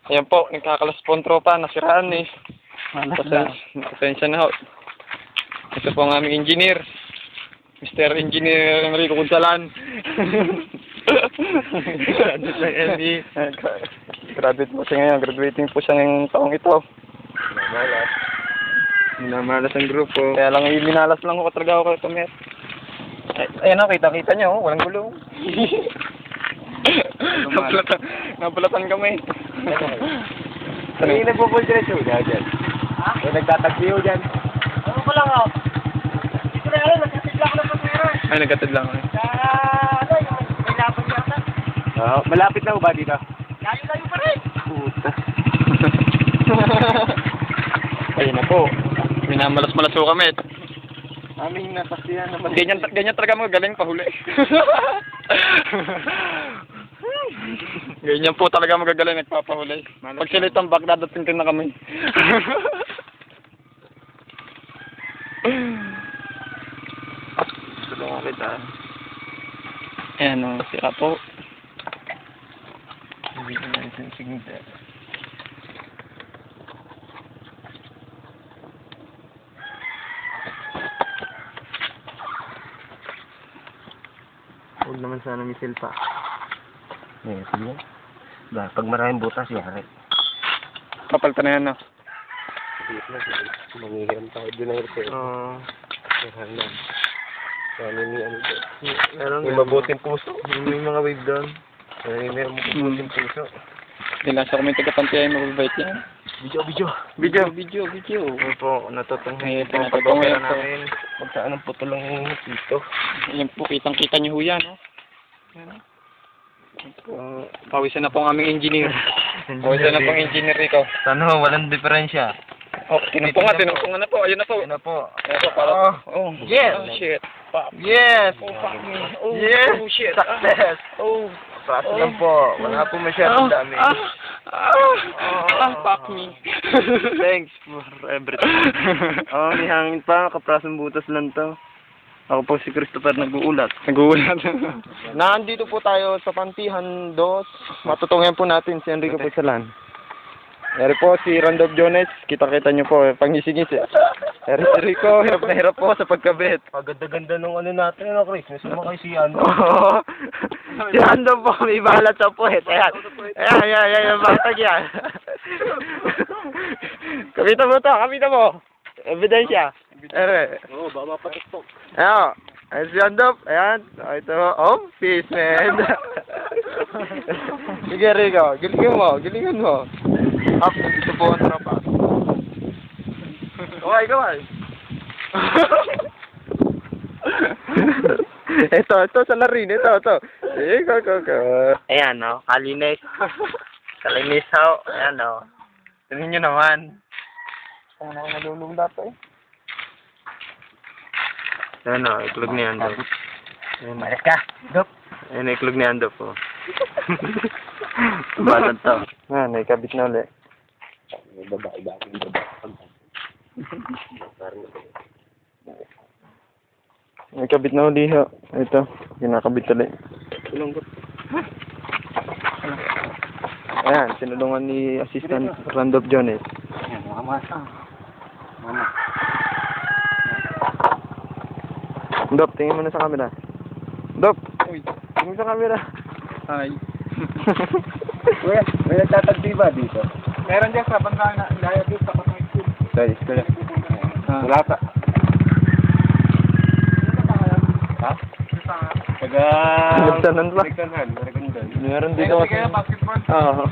Ayan po, nagkakalas-pon tropa, nasiraan eh. Pasensya na ho. Ito po ang aming engineer. Mr. Engineer Enrico Cunsalan. Graduate ng ME. Graduate po siya ngayon. Graduating po siya ngayong taong ito. Minamalas. Minamalas ang grupo. Kaya lang minalas lang ko talaga ako kay Tomet. Ayan o, kita-kita niyo, walang gulong. Napulatan kami. Hindi nagpupultreso dyan. Ha? O nagtatagpiyo dyan. Ano ko lang ako? Dito na yun, nagkatid lang ako ng pasero. Ay, nagkatid lang kami. Sa, ano, yung may laban yata. Malapit na ba dito? Layo-layo pa rin. Puta. Ayun na po. Minamalas-malas po kami. Aming nasaksihan naman. Ganyan talaga magaling pahuli. Ganyan po talaga magagaling nagpapahuli. Pag sila tambak, dadating na kami. Tulungan kita. Ayan o, sira po. Hindi ko na isang signal. Huwag naman sana misil pa. Eh, sige. Pag maraming butas, yari. Kapalta na yan no. Mangihiram tayo din ng repair. Oo. Mahal na. Kaya may ano doon. May mabuting puso. May mga wave doon. May mabuting puso. Kailan siya kami taga-pantiyan, mababait yan. Video. Ano po, natutunghay. Pinapagpapera namin. Kung saan ang putulong dito. Ayan po, kitang-kita niyo ho yan. No? Pawisan na po ang aming engineer. Pawisan na po ang engineer Rico. Sana walang diferensya. Oh, tinumpungan na po. Ayun na po. Ayun na po. Ayun po, para. Oh, yes. Oh, shit. Fuck. Yes! Oh, fuck me. Oh, Yes! oh shit. Success! Oh. Praso lang po. Wala po masyadong dami. Fuck me. Thanks for everything. May hangin pa. Kaprasong butas lang to. Ako po si Christopher nag-uulat. Nandito po tayo sa Pantihan 2. Matutungyan po natin si Enrico Cunsalan. Eri po si Randolph Jones. Kita-kita niyo po. Pangisi-ngisi. Eri si Rico. Hirap na hirap po sa pagkabit. Paganda-ganda nung ano natin, Chris. May sumakay si Ano. Si Randolph po. May balat sa puwet. Ayan. Ayan. Batag yan. Kamita mo. Ebidensya. Ere. Oo, baka mapatustok. Ayan. Ayan si Randolph. Ayan. Ito. Oh, peace, man. Sige, Rico. Gilingan mo. Up, nandito po ang tropa. Kaway. Ito, salarin. Ito. Go. Ayan, no? Kalinis. Kalinis, ho. Ayan, no? Tingnan nyo naman. Kung ako nalulula pa eh. Ayan, no? Iklog ni Ando. Malas ka. Dop. Ayan, iklog ni Ando po. Batad to. Naikabit na ulit. Naikabit na ulit ho. Ito, kinakabit ulit. Ayan, sinulungan ni Assistant Randolph Jones. Ayan, mama. Dop, tingin mo na sa camera. Dop! Tingin mo sa camera. Hi. Kuya, may nagtatagpi ba dito? Meron dyan sa banda na dahil dito sa Patay School. Dahil, wala pa. Ha? Taga... Nagtanan ba? Nagtanan. Meron dito. Basketball. Oo.